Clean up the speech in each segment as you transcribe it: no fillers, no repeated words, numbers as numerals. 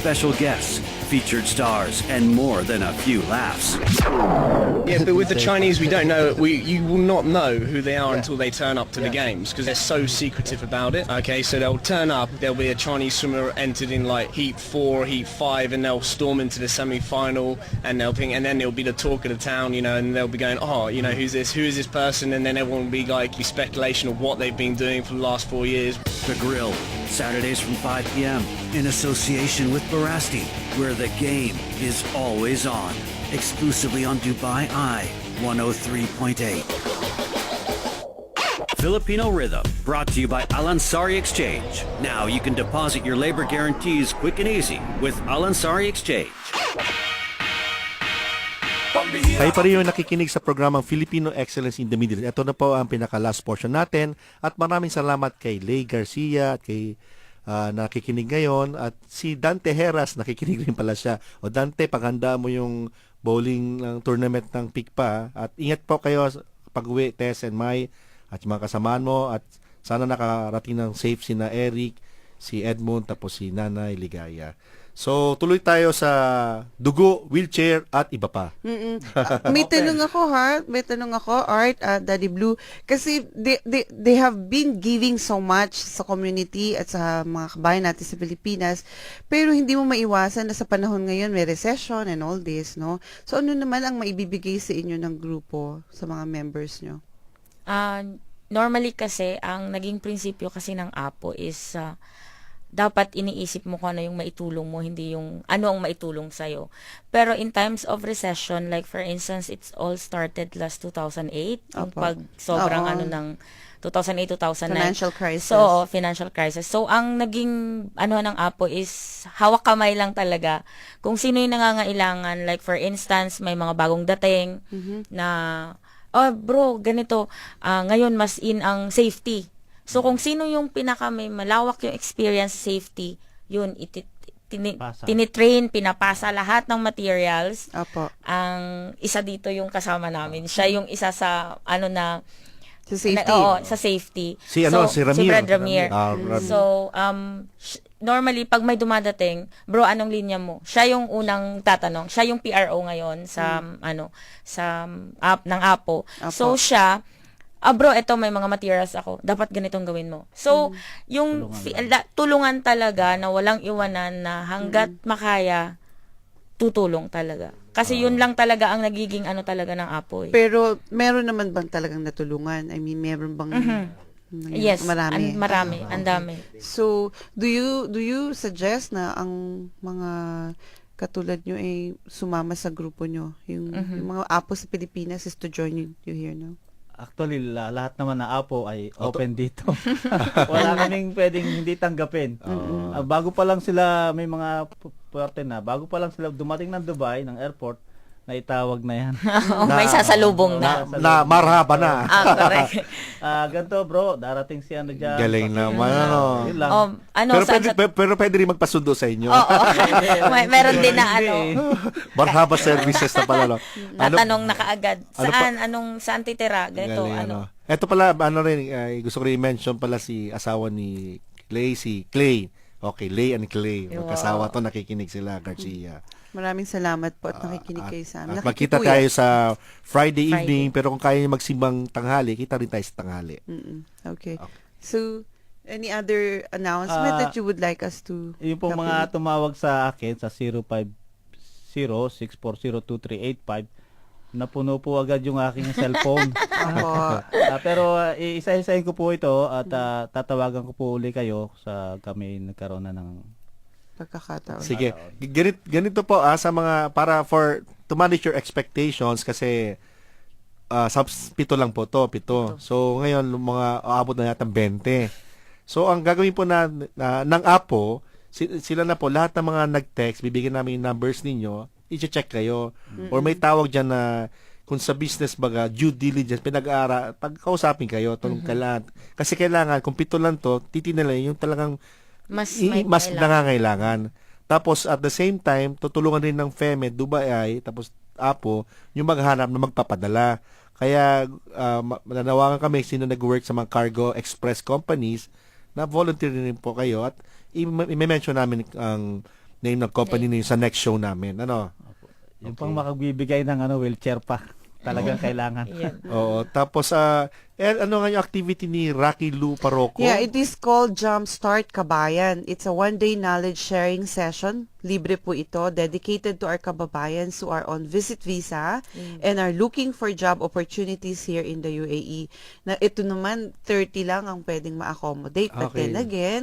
special guests, featured stars, and more than a few laughs. Yeah, but with the Chinese, we don't know. You will not know who they are until they turn up to the games because they're so secretive about it. Okay, so they'll turn up. There'll be a Chinese swimmer entered in like heat 4, heat 5, and they'll storm into the semi-final, and and then it'll be the talk of the town, you know, and they'll be going, oh, you know, who's this? Who is this person? And then everyone will be like, speculation of what they've been doing for the last 4 years. The Grill, Saturdays from 5 p.m. in association with Barasti, where the game is always on. Exclusively on Dubai Eye 103.8. Filipino Rhythm, brought to you by Alansari Exchange. Now you can deposit your labor guarantees quick and easy with Alansari Exchange. Kayo pa rin yung nakikinig sa programang Filipino Excellence in the Middle East. Ito na po ang pinaka-last portion natin. At maraming salamat kay Lay Garcia at kay nakikinig ngayon. At si Dante Heras, nakikinig rin pala siya. O Dante, paghanda mo yung bowling ng tournament ng PICPA. At ingat po kayo pag-uwi, Tess and Mai, at mga kasamaan mo. At sana nakarating ng safe si na Eric, si Edmund, tapos si Nanay Ligaya. So, tuloy tayo sa dugo, wheelchair, at iba pa. May tanong ako, May tanong ako, Art, Daddy Blue. Kasi they have been giving so much sa community at sa mga kabayan natin sa Pilipinas. Pero hindi mo maiwasan na sa panahon ngayon may recession and all this, no? So, ano naman ang maibibigay sa inyo ng grupo, sa mga members nyo? Normally kasi, ang naging prinsipyo kasi ng APO is dapat iniisip mo kung ano yung maitulong mo, hindi yung ano ang maitulong sa'yo. Pero in times of recession, like for instance, it's all started last 2008, yung pag sobrang ano ng 2008-2009. Financial crisis. So, financial crisis. So, ang naging ano ng APO is hawak kamay lang talaga. Kung sino yung nangangailangan, like for instance, may mga bagong dating na, oh bro, ganito, ngayon mas in ang safety. So, kung sino yung may malawak yung experience safety, yun, tinitrain, pinapasa lahat ng materials. Opo. Ang isa dito yung kasama namin. Siya yung isa sa, sa safety. Sa safety. Si Ramir. Si Brad Ramir. Ramir. So, normally, pag may dumadating, bro, anong linya mo? Siya yung unang tatanong. Siya yung PRO ngayon sa, sa app ng APO. So, siya, bro, eto may mga materials ako. Dapat ganitong gawin mo. So, yung tulungan talaga na walang iwanan na hanggat makaya, tutulong talaga. Kasi yun lang talaga ang nagiging talaga ng APO. Pero, meron naman bang talagang natulungan? I mean, meron bang... Yes, marami. Marami, ang dami. So, do you suggest na ang mga katulad nyo ay sumama sa grupo nyo? Yung mga APO sa Pilipinas is to join you here, no? Actually, lahat naman na APO ay open dito. Wala kaming pwedeng hindi tanggapin. Bago pa lang sila, may mga parte na, bago pa lang sila dumating ng Dubai, ng airport, na itawag na yan. May sasalubong na. Na marhaba na. Correct. Ganito bro, darating si dyan. Galing naman, Yun lang. Pero pwede rin magpasundo sa inyo. Meron din na Marhaba services na pala. No? Natanong na kaagad. Saan titira? Ganito, Ito pala, gusto ko rin i-mention pala si asawa ni Clay, si Clay. Okay, Lay and Clay. Magkasawa to, nakikinig sila, Garcia. Maraming salamat po at nakikinig kayo sa amin. At magkita tayo sa Friday evening, pero kung kaya nyo magsimbang tanghali, kita rin tayo sa tanghali. Okay. So, any other announcement that you would like us to... Yung pong mga tumawag sa akin sa 050-640-2385, napuno po agad yung aking cellphone. Pero isa-isahin ko po ito at tatawagan ko po uli kayo sa kami nagkaroon na ng pagkakataon. Sige. Ganito po sa mga to manage your expectations kasi sa 7 lang po to, 7. So ngayon mga aabot na yata 20. So ang gagawin po ng APO, sila na po lahat ng mga nag-text, bibigyan namin yung numbers ninyo, i-check kayo. Or may tawag diyan na kung sa business baga, due diligence, pagkausapin kayo, tulong kailangan. Kasi kailangan, kung 7 lang to, titinala yung talagang mas nangangailangan. Tapos at the same time, tutulungan rin ng FEMED, Dubai, tapos APO, yung maghanap na magpapadala. Kaya nanawagan kami sino nag-work sa mga cargo express companies na volunteer rin po kayo at i-mention namin ang name ng company ninyo sa next show namin. Ano? Yung pang makagbibigay ng wheelchair pa. Talagang kailangan. Yan. Oo. Tapos, ano nga yung activity ni Rocky Lou Parroco? Yeah, it is called Jumpstart Kabayan. It's a one-day knowledge sharing session. Libre po ito, dedicated to our kababayans who are on visit visa and are looking for job opportunities here in the UAE. Na ito naman, 30 lang ang pwedeng ma-accommodate. But Okay. then again,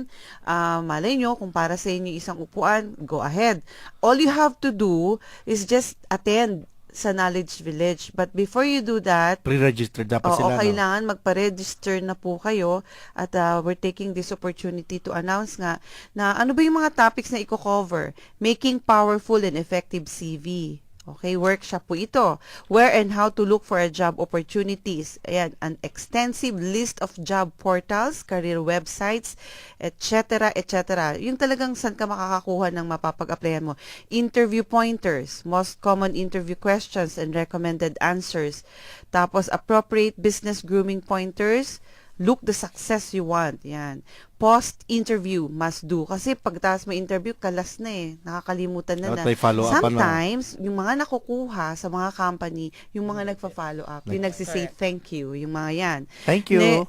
malay nyo, kung para sa inyo isang upuan, go ahead. All you have to do is just attend sa Knowledge Village. But before you do that, Pre-registered dapat oo, sila, no? kailangan magpa-register na po kayo at we're taking this opportunity to announce nga na ano ba yung mga topics na i-cover. Making powerful and effective CV. Okay, workshop po ito. Where and how to look for a job opportunities. Ayan, an extensive list of job portals, career websites, etc., etc. Yung talagang saan ka makakakuha ng mapapag-applyan mo. Interview pointers, most common interview questions and recommended answers. Tapos, appropriate business grooming pointers, look the success you want. Yan. Post-interview, must do. Kasi pagtas mo interview, kalas na eh. Nakakalimutan na Dapat may follow-up, ano? Sometimes, yung mga nakukuha sa mga company, yung mga nagpa-follow up, yung nagsisay thank you, yung mga yan. Thank you.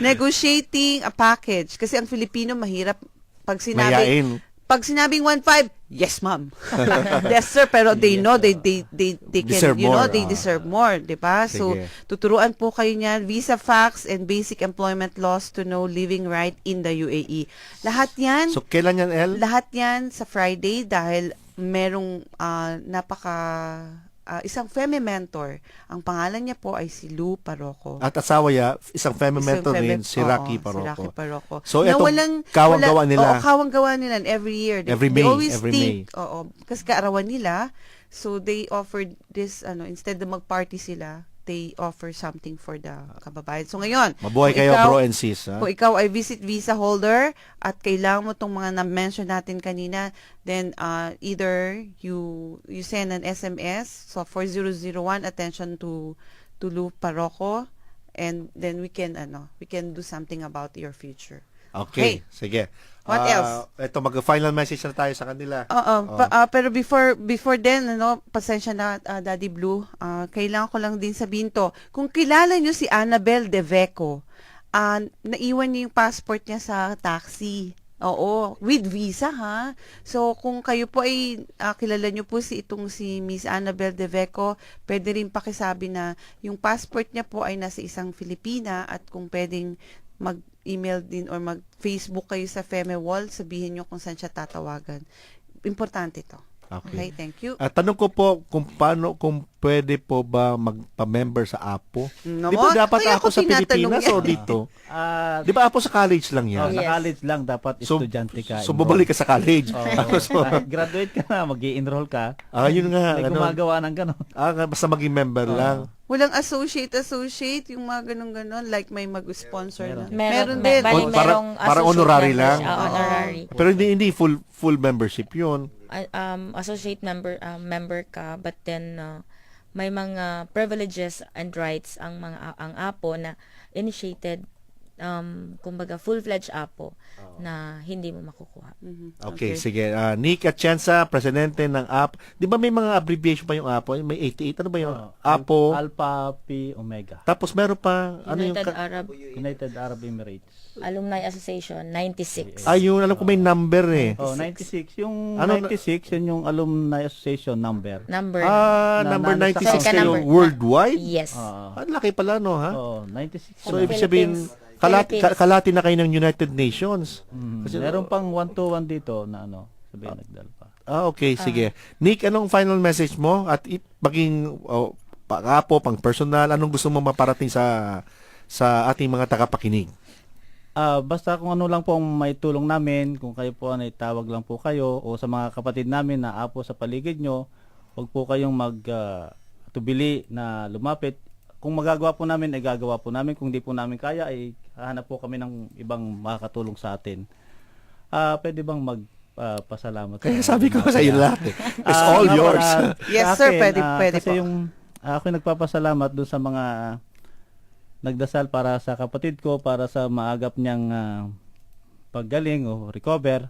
Negotiating a package. Kasi ang Filipino mahirap pag Mayain. sinabing 1.5, yes ma'am. Yes sir, pero they know they can, Deserve you know, more. they deserve more, 'di ba? So Sige. tuturuan po kayo niyan, visa facts and basic employment laws to know living right in the UAE. Lahat 'yan, So, kailan yan, El? lahat 'yan sa Friday dahil merong isang femme mentor. Ang pangalan niya po ay si Lou Parroco. At asawa niya, isang family Isang mentor rin, femme- si Rocky oo, Parroco. Si Rocky Parroco. So, Na etong kawang-gawa nila. Oo, kawang-gawa nila every year. Every They May, always every think, oo, kasi kaarawan nila, so they offered this, instead na mag-party sila, they offer something for the kababayan. So ngayon, Mabuhay kung kayo, ikaw- bro and sis. Ha? kung ikaw ay visit visa holder at kailangan mo itong mga na-mention natin kanina, then either you send an SMS, so 4001, attention to Lou Parroco, and then we can do something about your future. Okay, sige. What else? Ito, mag-final message na tayo sa kanila. Oo, pero before then, pasensya na, Daddy Blue, kailangan ko lang din sabihin to. Kung kilala nyo si Annabel Deveco, naiwan niya yung passport niya sa taxi. Oo, with visa ha. So kung kayo po ay kilala nyo po si Miss Annabel Deveco, pwede rin pakisabi na yung passport niya po ay nasa isang Filipina at kung pwedeng mag-email din or mag-Facebook kayo sa Feme Wall, sabihin nyo kung saan siya tatawagan. Importante to. Okay, thank you. Tanong ko po kung pwede po ba magpa-member sa APO? No, Di ba dapat kaya ako ako sa tinatanong Pilipinas yan. o dito? Ah, Di ba APO sa college lang yan? sa Yes. college lang dapat estudyante ka. So, bumalik ka sa college. So, graduate ka na, mag-i-enroll ka. Yun nga. May gumagawa ng gano'n. Basta maging member lang. Walang associate, yung mga ganun-ganon, like may mag-sponsor na. Meron Bali, din. Oh, merong parang associate honorary members. lang? Honorary. Pero hindi full membership yun. Associate member ka, but then may mga privileges and rights ang APO na initiated, kumbaga full-fledged APO na hindi mo makukuha. Okay, sige. Nick Atienza, presidente ng APO. Di ba may mga abbreviation pa yung APO? May 88. Ano ba yung APO? Alpha, Pi, Omega. Tapos meron pa, United Arab Emirates. Alumni Association 96. Yun, alam ko may number eh. 96. Yung Ano 96, yun yung Alumni Association number. Number. Number na- 96 Second kayo number. worldwide? Yes. Ang laki pala, no, ha? 96. So, ibig sabihin, kalati na kayo ng United Nations. Kasi, Meron pang 1-to-1 dito na sabihin nagdalpa. okay, sige. Nick, anong final message mo? At maging pang-apo, pang-personal, anong gusto mo maparating sa ating mga tagapakinig? Basta kung ano lang po ang may tulong namin, kung kayo po ay tawag lang po kayo o sa mga kapatid namin na apo sa paligid nyo, huwag po kayong tubili na lumapit. Kung magagawa po namin, ay gagawa po namin. Kung di po namin kaya, ay hahanap po kami ng ibang makakatulong sa atin. Pwede bang magpasalamat? Kaya sabi ko sa iyo lahat eh. It's all yours. Yes, sa sir, akin, pwede kasi po. ako nagpapasalamat doon sa mga nagdasal para sa kapatid ko, para sa maagap niyang paggaling o recover.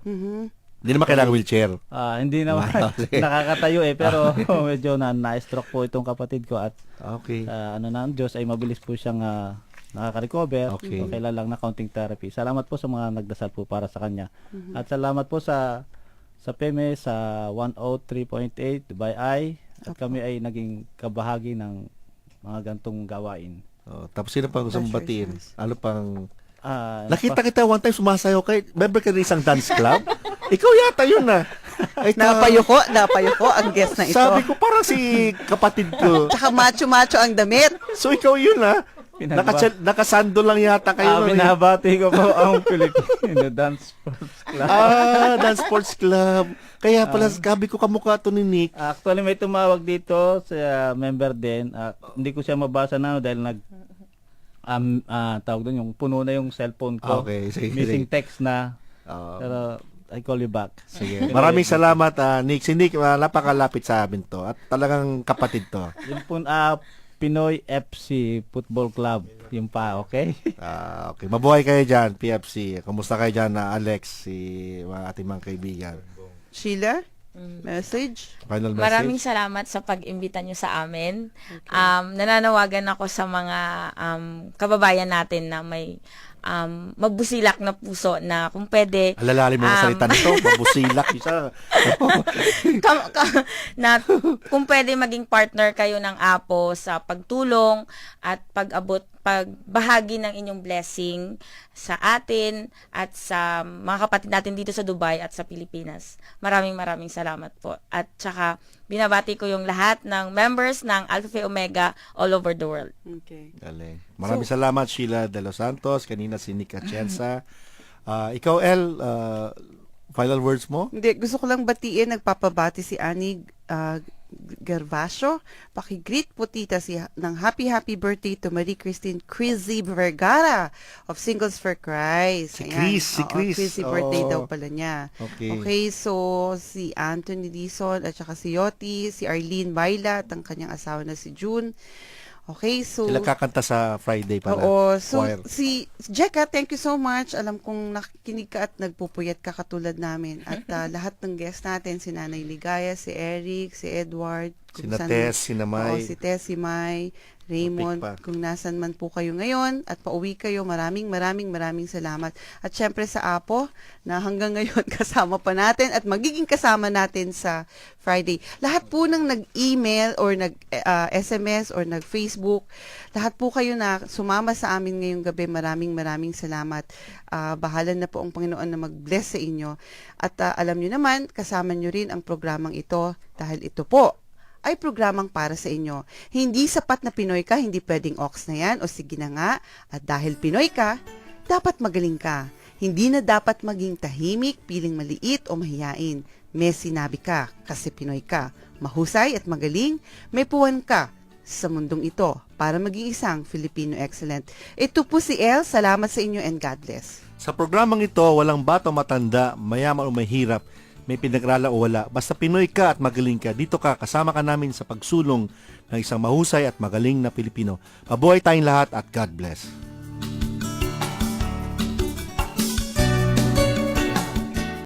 Hindi naman kailangan wheelchair. Hindi naman nakakatayo pero medyo na-stroke po itong kapatid ko at Okay. ng Diyos ay mabilis po siyang nakaka-recover. Okay. So, kailan lang na counting therapy. Salamat po sa mga nagdasal po para sa kanya. At salamat po sa PEME sa 103.8 by I at kami ay naging kabahagi ng mga gantong gawain. Tapos sino pang gusto mong That's batiin? yours. Ano pang... Nakita Nakita kita one time sumasayaw kay... Member ka rin isang dance club? Ikaw yata yun na. Ay, Napayuko ang guest na ito. Sabi ko parang si kapatid ko. Tsaka macho-macho ang damit. So ikaw yun na. Nakasando lang yata kayo. binabati ko po ang Filipino Dance Sports Club. Dance Sports Club. Kaya pala sabi ko kamukha to ni Nick. Actually may tumawag dito sa member din. Hindi ko siya mabasa na dahil tawag doon yung puno na yung cellphone ko. Okay, sige. Missing text na. Oo. Pero I call you back. Sige. Maraming salamat, Nick. Si Nick, napakalapit sa amin to. At talagang kapatid to. Yung po, Pinoy FC Football Club. Yung pa, okay? Okay. Mabuhay kayo dyan, PFC. Kamusta kayo dyan, Alex, mga ating mga kaibigan? Sheila, message? Final message? Maraming salamat sa pag-imbita nyo sa amin. Nananawagan ako sa mga kababayan natin na may mabusilak na puso na kung pwede Alalalim mo ang salita nito. Mabusilak. Isa. na kung pwede maging partner kayo ng Apo sa pagtulong at pagbahagi ng inyong blessing sa atin at sa mga kapatid natin dito sa Dubai at sa Pilipinas. Maraming salamat po. At saka binabati ko yung lahat ng members ng Alpha Phi Omega all over the world. Okay. Galing. Maraming salamat, Sheila De Los Santos. Kanina si Nick Atienza. Ikaw, El, final words mo? Hindi, gusto ko lang batiin, nagpapabati si Annie Gervasio. Pakigreet po tita ng happy birthday to Marie Christine Crizzy Vergara of Singles for Christ. Si Chris, si Oo, Chris. Crizzy birthday Oo. daw pala niya. Okay. So si Anthony Dizon at saka si Yoti, si Arlene Baila at ang kanyang asawa na si June. Okay, so... Sila kakanta sa Friday pala. Oo. So, Choir. si Jeka, thank you so much. Alam kong nakikinig ka at nagpupuyat ka katulad namin. At lahat ng guests natin, si Nanay Ligaya, si Eric, si Edward. Sina Tess, sina May. Si Tess, si May, Raymond. Topic pa. Kung nasan man po kayo ngayon at pauwi kayo, maraming salamat. At syempre sa Apo, na hanggang ngayon kasama pa natin at magiging kasama natin sa Friday. Lahat po ng nag-email or nag-SMS or nag-Facebook, lahat po kayo na sumama sa amin ngayong gabi, maraming salamat. Bahala na po ang Panginoon na mag-bless sa inyo. At alam nyo naman, kasama nyo rin ang programang ito dahil ito po ay programang para sa inyo. Hindi sapat na Pinoy ka, hindi pwedeng ox na yan o sige na nga. At dahil Pinoy ka, dapat magaling ka. Hindi na dapat maging tahimik, piling maliit o mahiyain. May sinabi ka kasi Pinoy ka. Mahusay at magaling, may puwan ka sa mundong ito para maging isang Filipino excellent. Ito po si El. Salamat sa inyo and God bless. Sa programang ito, walang bata o matanda, mayaman o mahirap, may pinag-arala o wala. Basta Pinoy ka at magaling ka, dito ka, kasama ka namin sa pagsulong ng isang mahusay at magaling na Pilipino. Mabuhay tayong lahat at God bless.